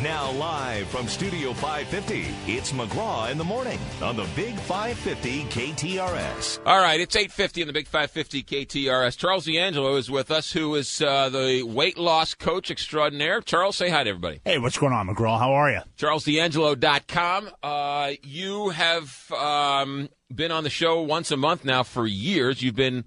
Now live from Studio 550, it's McGraw in the Morning on the Big 550 KTRS. All right, it's 8:50 on the Big 550 KTRS. Charles D'Angelo is with us, who is the weight loss coach extraordinaire. Charles, say hi to everybody. Hey, what's going on, McGraw? How are you? CharlesD'Angelo.com. You have been on the show once a month now for years. You've been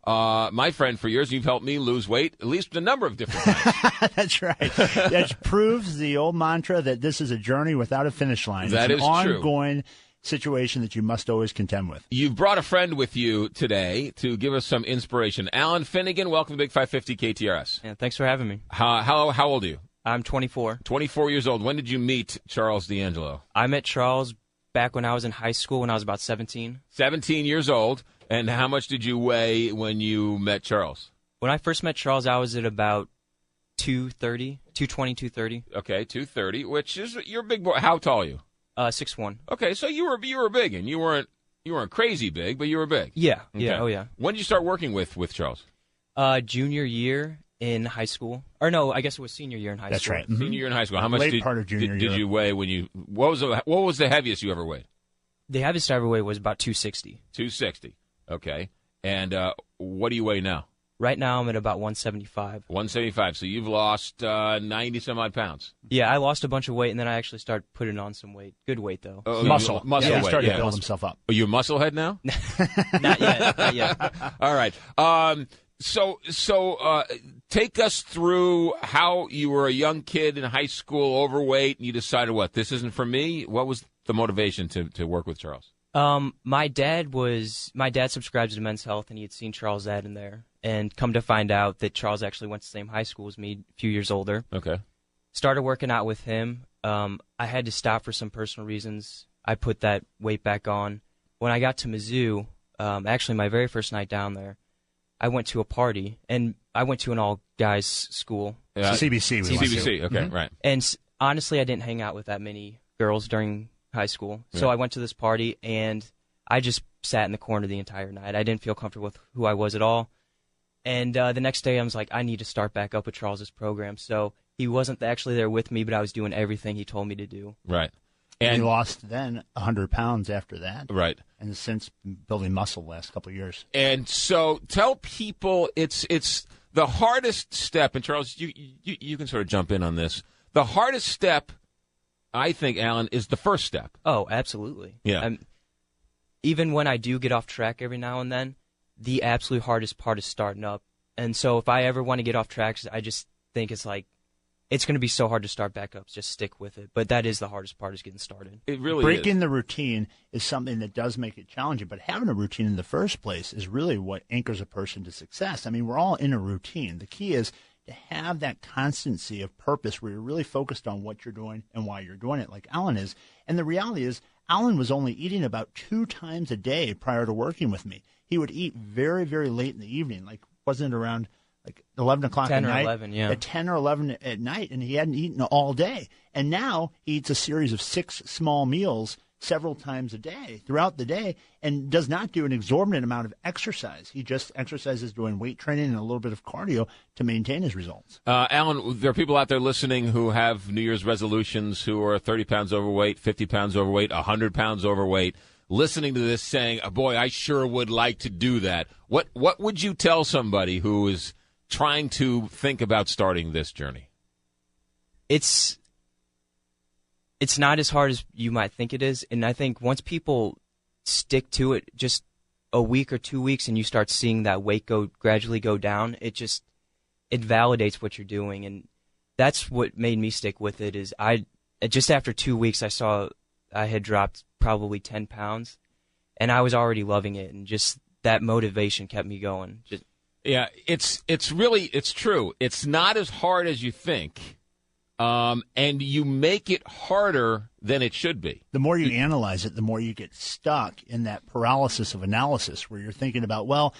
my friend for years. You've helped me lose weight at least a number of different times. That's right. That proves the old mantra that this is a journey without a finish line. That it's is an true. Ongoing situation that you must always contend with. You've brought a friend with you today to give us some inspiration. Alan Finnegan, welcome to Big 550 KTRS. Yeah, thanks for having me. How old are you? I'm 24. 24 years old. When did you meet Charles D'Angelo? I met Charles back when I was in high school when I was about 17. 17 years old. And how much did you weigh when you met Charles? When I first met Charles, I was at about 220, 230. Okay, 230, which is, you're a big boy. How tall are you? 6'1". Okay, so you were big, and you weren't crazy big, but you were big. Yeah, Okay. yeah, oh yeah. When did you start working with Charles? Junior year in high school. Or no, I guess it was senior year in high That's school. right. Senior year in high school. How much Late part of junior did year. you weigh when you? What was the heaviest you ever weighed? The heaviest I ever weighed was about 260. 260. Okay. And what do you weigh now? Right now I'm at about 175. 175. So you've lost 90 some odd pounds. Yeah, I lost a bunch of weight, and then I actually started putting on some weight. Good weight, though. Muscle. Muscle Yeah, weight. he started to Yeah. build himself up. Are you a musclehead now? Not yet, not yet. All right. So take us through how you were a young kid in high school, overweight, and you decided, what, this isn't for me? What was the motivation to work with Charles? My dad subscribes to Men's Health, and he had seen Charles' ad in there, and come to find out that Charles actually went to the same high school as me, a few years older. Okay. Started working out with him. I had to stop for some personal reasons. I put that weight back on. When I got to Mizzou, actually my very first night down there, I went to a party, and I went to an all-guys school. CBC. CBC, okay, right. And honestly, I didn't hang out with that many girls during high school. So Yeah. I went to this party, and I just sat in the corner the entire night. I didn't feel comfortable with who I was at all. And the next day, I was like, I need to start back up with Charles's program. So he wasn't actually there with me, but I was doing everything he told me to do. Right. And he And lost then 100 pounds after that. right. And has since been building muscle the last couple of years. And so tell people it's the hardest step, and Charles, you can sort of jump in on this. The hardest step, I think, Alan, is the first step. Oh, absolutely. Yeah. Even when I do get off track every now and then, the absolute hardest part is starting up. And so if I ever want to get off track, I just think it's like, it's going to be so hard to start back up. Just stick with it. But that is the hardest part, is getting started. It really Breaking is. the routine is something that does make it challenging, but having a routine in the first place is really what anchors a person to success. I mean, we're all in a routine. The key is to have that constancy of purpose where you're really focused on what you're doing and why you're doing it, like Alan is. And the reality is, Alan was only eating about 2 times a day prior to working with me. He would eat very, very late in the evening, like wasn't it around like 11 o'clock 10 at or night? 11, yeah. At 10 or 11 at night, and he hadn't eaten all day. And now he eats a series of 6 small meals several times a day throughout the day and does not do an exorbitant amount of exercise. He just exercises doing weight training and a little bit of cardio to maintain his results. Alan, there are people out there listening who have New Year's resolutions who are 30 pounds overweight, 50 pounds overweight, 100 pounds overweight, listening to this saying, boy, I sure would like to do that. What would you tell somebody who is trying to think about starting this journey? It's not as hard as you might think it is. And I think once people stick to it just a week or 2 weeks and you start seeing that weight gradually go down, it validates what you're doing. And that's what made me stick with it. Is just after 2 weeks, I saw I had dropped probably 10 pounds, and I was already loving it. And just that motivation kept me going. Yeah, it's true. It's not as hard as you think. And you make it harder than it should be. The more you analyze it, the more you get stuck in that paralysis of analysis where you're thinking about, well,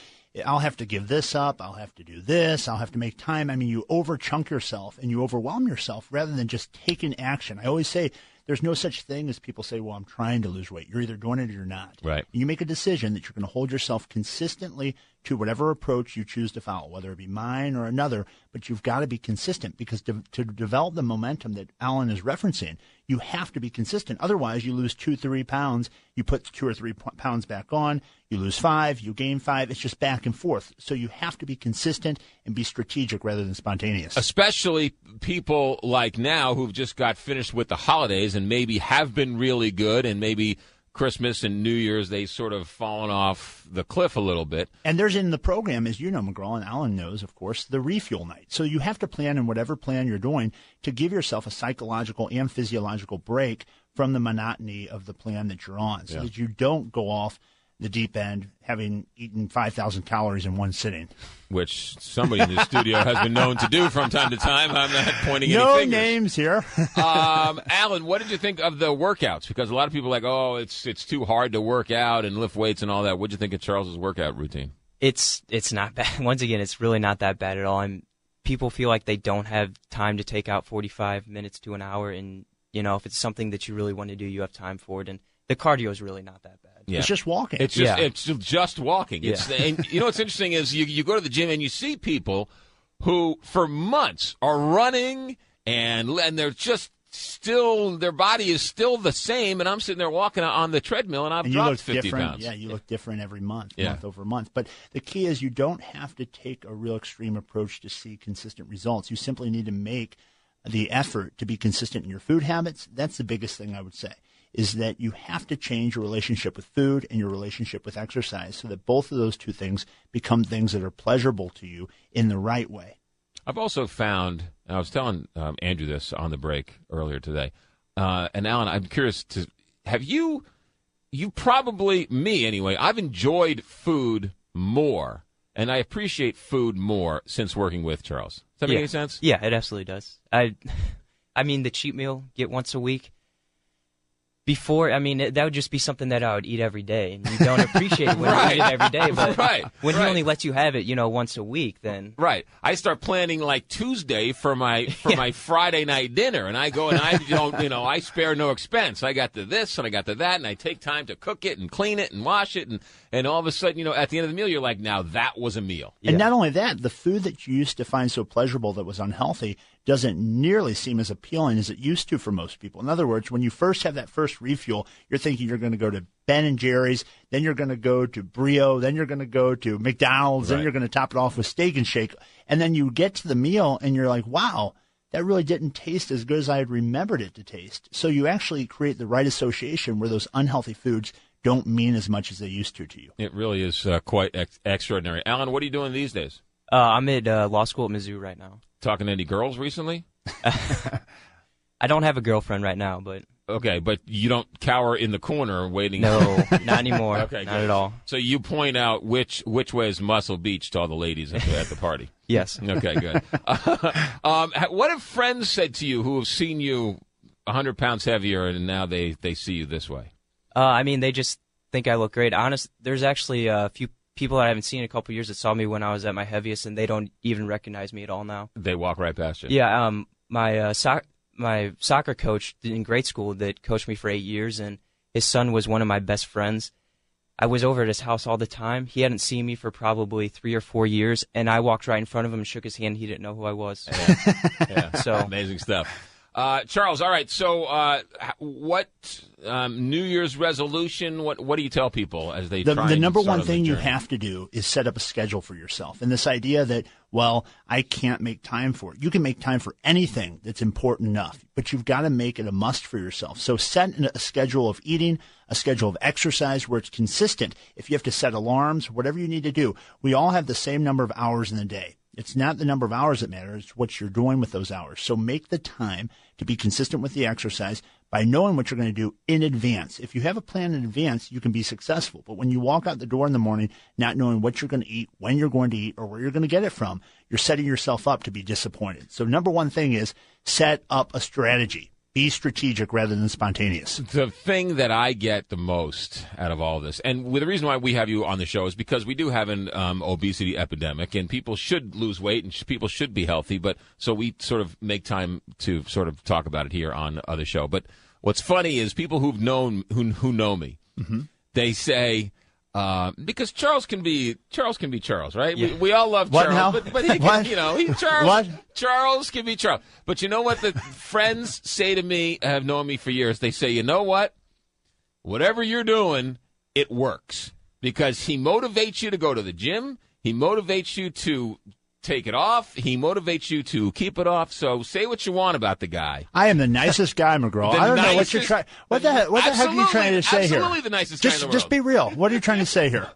I'll have to give this up, I'll have to do this, I'll have to make time. I mean, you overchunk yourself and you overwhelm yourself rather than just taking action. I always say there's no such thing as people say, well, I'm trying to lose weight. You're either doing it or you're not. Right. You make a decision that you're going to hold yourself consistently to whatever approach you choose to follow, whether it be mine or another, but you've got to be consistent because to develop the momentum that Alan is referencing, you have to be consistent. Otherwise, you lose 2-3 pounds, you put 2 or 3 pounds back on, you lose 5, you gain 5. It's just back and forth. So you have to be consistent and be strategic rather than spontaneous. Especially people like now who've just got finished with the holidays and maybe have been really good, and maybe Christmas and New Year's, they sort of fallen off the cliff a little bit. And there's in the program, as you know, McGraw, and Alan knows, of course, the refuel night. So you have to plan in whatever plan you're doing to give yourself a psychological and physiological break from the monotony of the plan that you're on so that you don't go off the deep end having eaten 5,000 calories in one sitting. Which somebody in the studio has been known to do from time to time. I'm not pointing any No fingers. names here. Alan, what did you think of the workouts? Because a lot of people are like, oh, it's too hard to work out and lift weights and all that. What did you think of Charles's workout routine? It's not bad. Once again, it's really not that bad at all. People feel like they don't have time to take out 45 minutes to an hour, and if it's something that you really want to do, you have time for it. And the cardio is really not that bad. Yeah. It's just walking. It's just walking. Yeah. And what's interesting is you go to the gym and you see people who for months are running and they're just still, their body is still the same, and I'm sitting there walking on the treadmill and I've dropped 50 pounds. Yeah, you look different every month, month over month. But the key is you don't have to take a real extreme approach to see consistent results. You simply need to make the effort to be consistent in your food habits. That's the biggest thing I would say, is that you have to change your relationship with food and your relationship with exercise so that both of those two things become things that are pleasurable to you in the right way. I've also found, and I was telling Andrew this on the break earlier today, and Alan, I'm curious have you probably, me anyway, I've enjoyed food more, and I appreciate food more since working with Charles. Does that make any sense? Yeah, it absolutely does. I mean, the cheat meal, get once a week. Before, that would just be something that I would eat every day, and you don't appreciate it when you eat it every day. But when he only lets you have it, once a week, then I start planning like Tuesday for my Friday night dinner, and I go and I don't, I spare no expense. I got to this and I got to that, and I take time to cook it and clean it and wash it, and all of a sudden, at the end of the meal, you're like, now that was a meal. And not only that, the food that you used to find so pleasurable that was unhealthy doesn't nearly seem as appealing as it used to for most people. In other words, when you first have that first refuel, you're thinking you're going to go to Ben & Jerry's, then you're going to go to Brio, then you're going to go to McDonald's, then you're going to top it off with Steak and Shake. And then you get to the meal and you're like, wow, that really didn't taste as good as I had remembered it to taste. So you actually create the right association where those unhealthy foods don't mean as much as they used to you. It really is quite extraordinary. Alan, what are you doing these days? I'm at law school at Mizzou right now. Talking to any girls recently? I don't have a girlfriend right now, but... Okay, but you don't cower in the corner waiting? No, not anymore. Okay, not at all. So you point out which way is Muscle Beach to all the ladies at the party? Yes. Okay, good. What have friends said to you who have seen you 100 pounds heavier and now they see you this way? They just think I look great. There's actually a few people that I haven't seen in a couple of years that saw me when I was at my heaviest, and they don't even recognize me at all now. They walk right past you. Yeah. My soccer coach in grade school that coached me for 8 years, and his son was one of my best friends. I was over at his house all the time. He hadn't seen me for probably 3 or 4 years, and I walked right in front of him and shook his hand. He didn't know who I was. Yeah. So amazing stuff. Charles, all right, so what New Year's resolution, what do you tell people as they try the and number start one on thing the you journey? have to do is set up a schedule for yourself. And this idea that, well, I can't make time for it. You can make time for anything that's important enough, but you've got to make it a must for yourself. So set a schedule of eating, a schedule of exercise where it's consistent. If you have to set alarms, whatever you need to do, we all have the same number of hours in the day. It's not the number of hours that matters, it's what you're doing with those hours. So make the time to be consistent with the exercise by knowing what you're going to do in advance. If you have a plan in advance, you can be successful. But when you walk out the door in the morning not knowing what you're going to eat, when you're going to eat, or where you're going to get it from, you're setting yourself up to be disappointed. So number one thing is set up a strategy. Be strategic rather than spontaneous. The thing that I get the most out of all this, and the reason why we have you on the show is because we do have an obesity epidemic, and people should lose weight, and people should be healthy. But so we sort of make time to sort of talk about it here on the show. But what's funny is people who know me, they say, Because Charles can be Charles, right? Yeah. We all love What Charles, now? but he can, Charles. What? Charles can be Charles. But you know what the friends say to me, have known me for years. They say, you know what? Whatever you're doing, it works because he motivates you to go to the gym. He motivates you to take it off. He motivates you to keep it off. So say what you want about the guy. I am the nicest guy, McGraw. I don't know what you're trying. What the heck are you trying to say here? Absolutely the nicest guy in the world. Just be real. What are you trying to say here?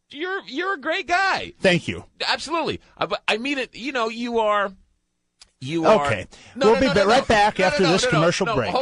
You're a great guy. Thank you. Absolutely. But I mean it. You are. Okay. We'll be right back after this commercial break.